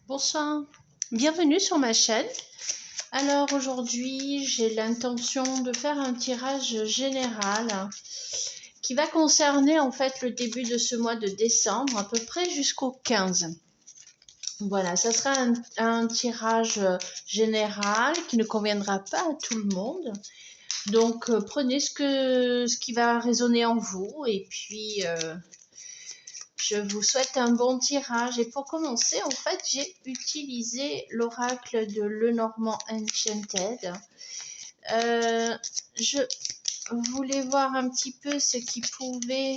Bonsoir, bienvenue sur ma chaîne. Alors aujourd'hui, j'ai l'intention de faire un tirage général qui va concerner en fait le début de ce mois de décembre, à peu près jusqu'au 15. Voilà, ça sera un tirage général qui ne conviendra pas à tout le monde. Donc prenez ce qui va résonner en vous et puis je vous souhaite un bon tirage. Et pour commencer, en fait, j'ai utilisé l'oracle de Lenormand Enchanted. Je voulais voir un petit peu ce qui pouvait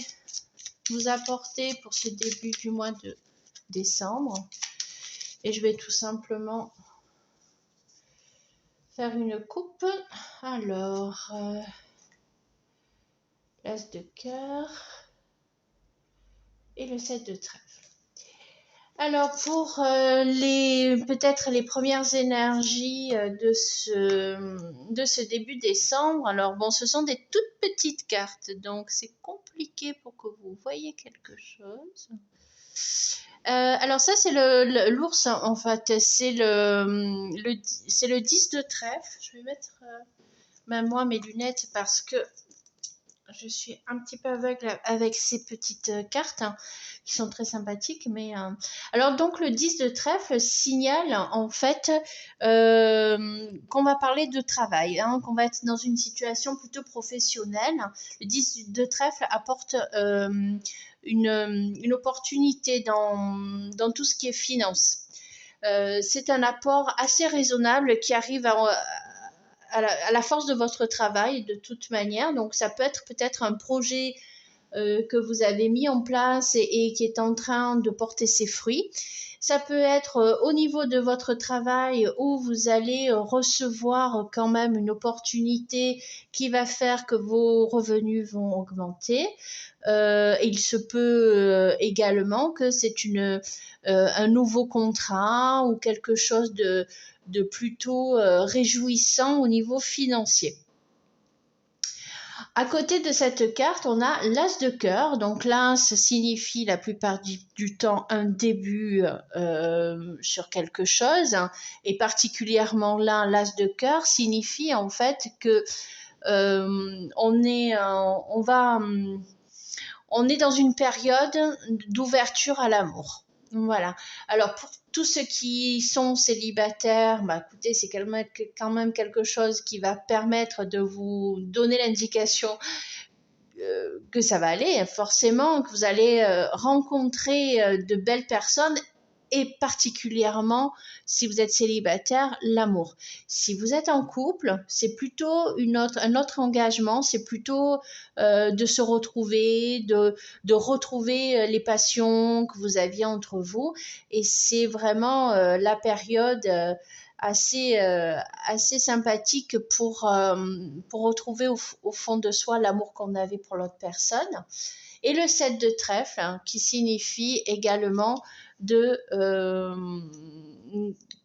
vous apporter pour ce début du mois de décembre. Et je vais tout simplement faire une coupe. Alors, l'as de cœur et le 7 de trèfle. Alors pour peut-être les premières énergies de ce début décembre, alors bon, ce sont des toutes petites cartes, donc c'est compliqué pour que vous voyez quelque chose. Alors ça c'est l'ours en fait, c'est le 10 de trèfle. Je vais mettre même moi mes lunettes parce que je suis un petit peu aveugle avec ces petites cartes qui sont très sympathiques. Mais alors donc le 10 de trèfle signale en fait qu'on va parler de travail, qu'on va être dans une situation plutôt professionnelle. Le 10 de trèfle apporte une opportunité dans tout ce qui est finance. C'est un apport assez raisonnable qui arrive à la force de votre travail de toute manière. Donc ça peut être peut-être un projet que vous avez mis en place et qui est en train de porter ses fruits. Ça peut être au niveau de votre travail où vous allez recevoir quand même une opportunité qui va faire que vos revenus vont augmenter. Il se peut également que c'est un nouveau contrat ou quelque chose de plutôt réjouissant au niveau financier. À côté de cette carte, on a l'as de cœur. Donc l'as signifie la plupart du temps un début sur quelque chose. Et particulièrement là, l'as de cœur signifie en fait que on est dans une période d'ouverture à l'amour. Voilà. Alors pour tous ceux qui sont célibataires, écoutez, c'est quand même quelque chose qui va permettre de vous donner l'indication que ça va aller, forcément, que vous allez rencontrer de belles personnes et particulièrement si vous êtes célibataire, l'amour. Si vous êtes en couple, c'est plutôt un autre engagement, c'est plutôt de se retrouver, de retrouver les passions que vous aviez entre vous, et c'est vraiment la période assez sympathique pour retrouver au fond de soi l'amour qu'on avait pour l'autre personne. Et le 7 de trèfle, qui signifie également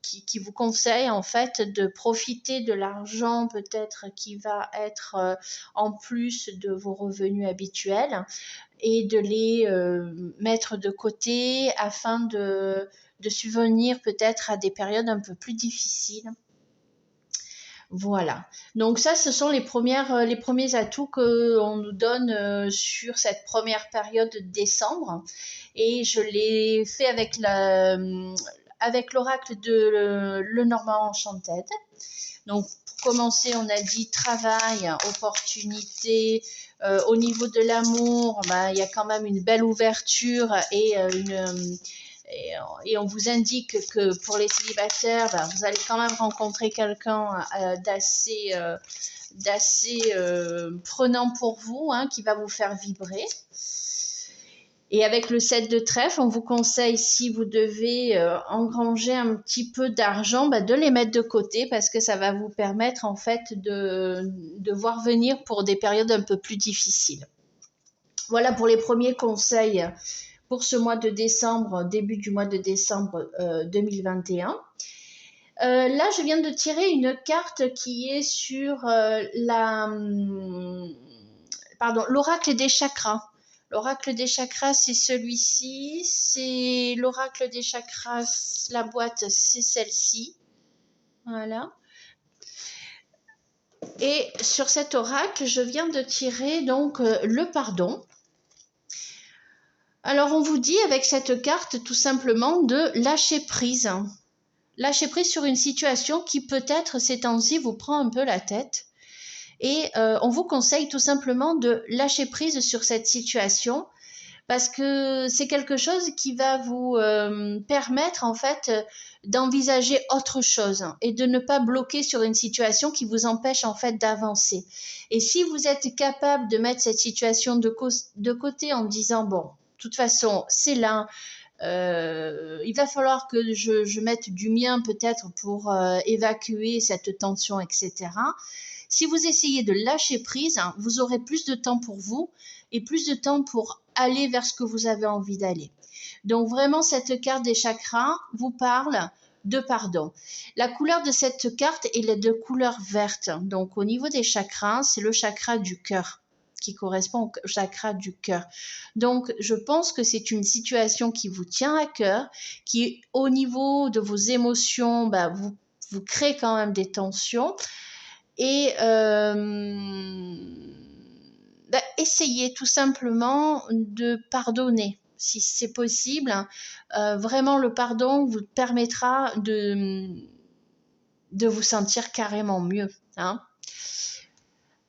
qui vous conseille en fait de profiter de l'argent peut-être qui va être en plus de vos revenus habituels et de les mettre de côté afin de subvenir peut-être à des périodes un peu plus difficiles. Voilà. Donc ça, ce sont les premiers atouts qu'on nous donne sur cette première période de décembre. Et je l'ai fait avec l'oracle de Lenormand Enchanted. Donc pour commencer, on a dit travail, opportunité. Au niveau de l'amour, il y a quand même une belle ouverture et on vous indique que pour les célibataires, vous allez quand même rencontrer quelqu'un d'assez prenant pour vous, qui va vous faire vibrer. Et avec le 7 de trèfle, on vous conseille, si vous devez engranger un petit peu d'argent, de les mettre de côté parce que ça va vous permettre en fait de voir venir pour des périodes un peu plus difficiles. Voilà pour les premiers conseils pour ce mois de décembre, début du mois de décembre 2021. Là, je viens de tirer une carte qui est sur l'oracle des chakras. L'oracle des chakras, c'est celui-ci. C'est l'oracle des chakras, la boîte, c'est celle-ci. Voilà. Et sur cet oracle, je viens de tirer donc le pardon. Alors, on vous dit avec cette carte tout simplement de lâcher prise. Lâcher prise sur une situation qui peut-être ces temps-ci vous prend un peu la tête. Et on vous conseille tout simplement de lâcher prise sur cette situation parce que c'est quelque chose qui va vous permettre en fait d'envisager autre chose et de ne pas bloquer sur une situation qui vous empêche en fait d'avancer. Et si vous êtes capable de mettre cette situation de côté en disant bon, de toute façon c'est là, il va falloir que je mette du mien peut-être pour évacuer cette tension, etc. Si vous essayez de lâcher prise, hein, vous aurez plus de temps pour vous et plus de temps pour aller vers ce que vous avez envie d'aller. Donc vraiment, cette carte des chakras vous parle de pardon. La couleur de cette carte est de couleur verte. Donc au niveau des chakras, c'est le chakra du cœur qui correspond au chakra du cœur. Donc je pense que c'est une situation qui vous tient à cœur, qui au niveau de vos émotions, vous crée quand même des tensions. Et essayez tout simplement de pardonner si c'est possible. Vraiment, le pardon vous permettra de vous sentir carrément mieux. Hein.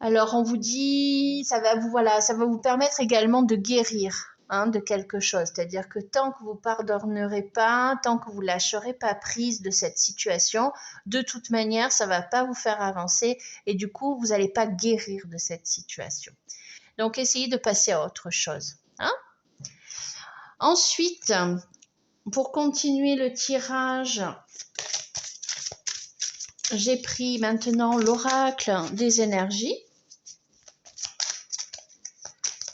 Alors, on vous dit, ça va vous permettre également de guérir. De quelque chose, c'est-à-dire que tant que vous pardonnerez pas, tant que vous lâcherez pas prise de cette situation, de toute manière, ça va pas vous faire avancer et du coup, vous n'allez pas guérir de cette situation. Donc, essayez de passer à autre chose. Ensuite, pour continuer le tirage, j'ai pris maintenant l'oracle des énergies.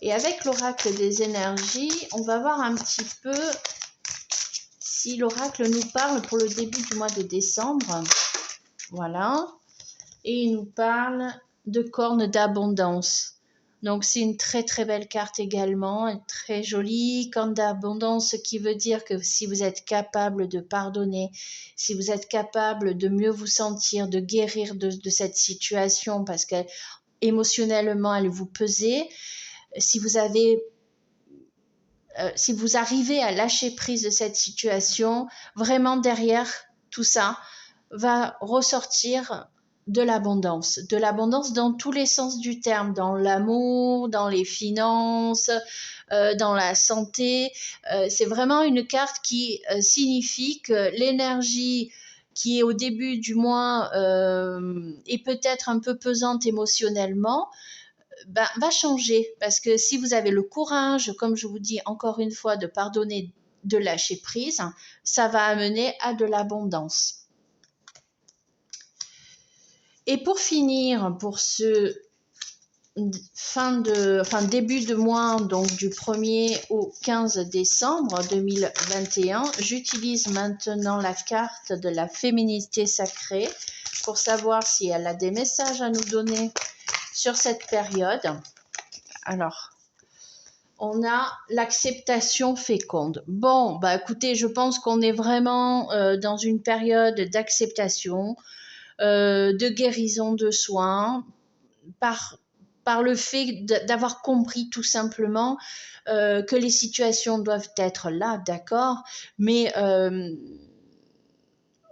Et avec l'oracle des énergies, on va voir un petit peu si l'oracle nous parle pour le début du mois de décembre. Voilà. Et il nous parle de cornes d'abondance. Donc, c'est une très, très belle carte également, très jolie, corne d'abondance, ce qui veut dire que si vous êtes capable de pardonner, si vous êtes capable de mieux vous sentir, de guérir de cette situation parce qu'émotionnellement, elle vous pesait, si vous arrivez à lâcher prise de cette situation, vraiment derrière tout ça va ressortir de l'abondance dans tous les sens du terme, dans l'amour, dans les finances, dans la santé. C'est vraiment une carte qui signifie que l'énergie qui est au début du mois est peut-être un peu pesante émotionnellement, va changer parce que si vous avez le courage, comme je vous dis encore une fois, de pardonner, de lâcher prise, ça va amener à de l'abondance. Et pour finir, pour ce début de mois, donc du 1er au 15 décembre 2021, j'utilise maintenant la carte de la féminité sacrée pour savoir si elle a des messages à nous donner sur cette période. Alors, on a l'acceptation féconde. Bon, écoutez, je pense qu'on est vraiment dans une période d'acceptation, de guérison de soi, par le fait d'avoir compris tout simplement que les situations doivent être là, d'accord, mais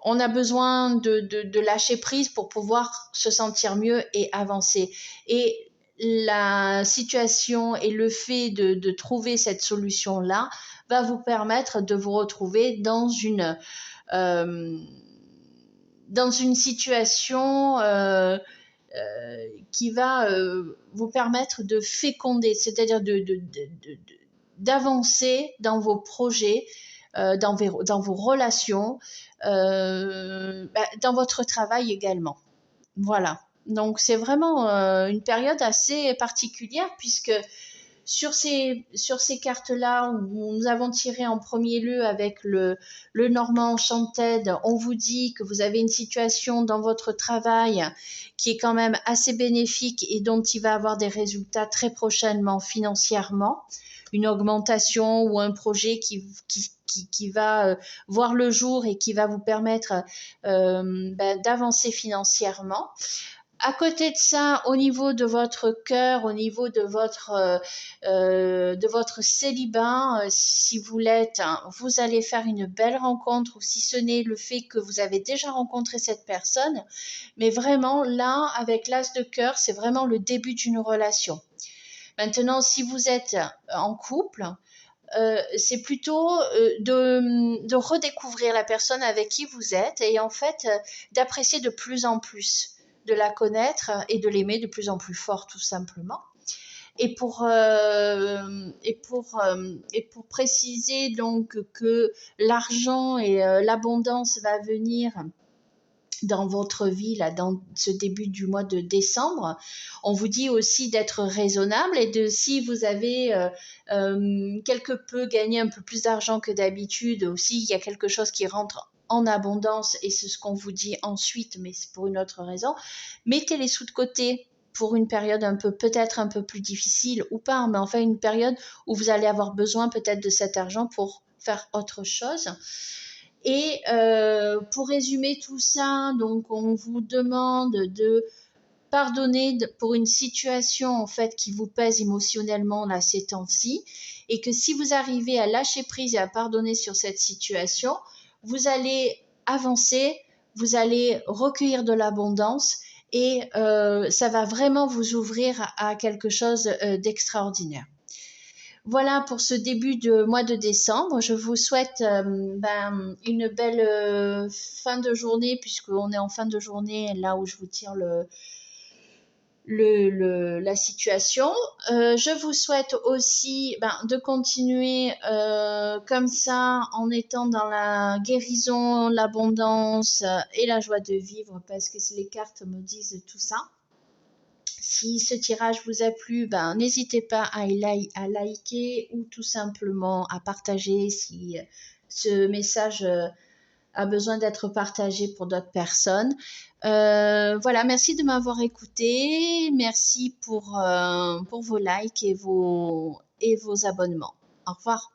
on a besoin de lâcher prise pour pouvoir se sentir mieux et avancer. Et la situation et le fait de trouver cette solution-là va vous permettre de vous retrouver dans une situation qui va vous permettre de féconder, c'est-à-dire d'avancer dans vos projets, dans vos relations, dans votre travail également. Voilà. Donc, c'est vraiment une période assez particulière puisque sur ces cartes-là, où nous avons tiré en premier lieu avec le Normand Enchanted, on vous dit que vous avez une situation dans votre travail qui est quand même assez bénéfique et dont il va avoir des résultats très prochainement financièrement. une augmentation ou un projet qui va voir le jour et qui va vous permettre d'avancer financièrement. À côté de ça, au niveau de votre cœur, au niveau de votre célibat, si vous l'êtes, hein, vous allez faire une belle rencontre, ou si ce n'est le fait que vous avez déjà rencontré cette personne. Mais vraiment, là, avec l'as de cœur, c'est vraiment le début d'une relation. Maintenant, si vous êtes en couple, c'est plutôt de redécouvrir la personne avec qui vous êtes et en fait d'apprécier de plus en plus, de la connaître et de l'aimer de plus en plus fort, tout simplement. Et pour préciser donc que l'argent et l'abondance va venir dans votre vie, là, dans ce début du mois de décembre. On vous dit aussi d'être raisonnable et de, si vous avez quelque peu gagné un peu plus d'argent que d'habitude, aussi, il y a quelque chose qui rentre en abondance et c'est ce qu'on vous dit ensuite, mais c'est pour une autre raison. Mettez les sous de côté pour une période peut-être un peu plus difficile ou pas, mais enfin une période où vous allez avoir besoin peut-être de cet argent pour faire autre chose. Et pour résumer tout ça, donc on vous demande de pardonner pour une situation en fait qui vous pèse émotionnellement là ces temps-ci, et que si vous arrivez à lâcher prise et à pardonner sur cette situation, vous allez avancer, vous allez recueillir de l'abondance et ça va vraiment vous ouvrir à quelque chose d'extraordinaire. Voilà pour ce début de mois de décembre. Je vous souhaite une belle fin de journée, puisqu'on est en fin de journée, là où je vous tire la situation. Je vous souhaite aussi de continuer comme ça, en étant dans la guérison, l'abondance et la joie de vivre, parce que les cartes me disent tout ça. Si ce tirage vous a plu, n'hésitez pas à liker ou tout simplement à partager si ce message a besoin d'être partagé pour d'autres personnes. Voilà, merci de m'avoir écouté. Merci pour vos likes et vos abonnements. Au revoir.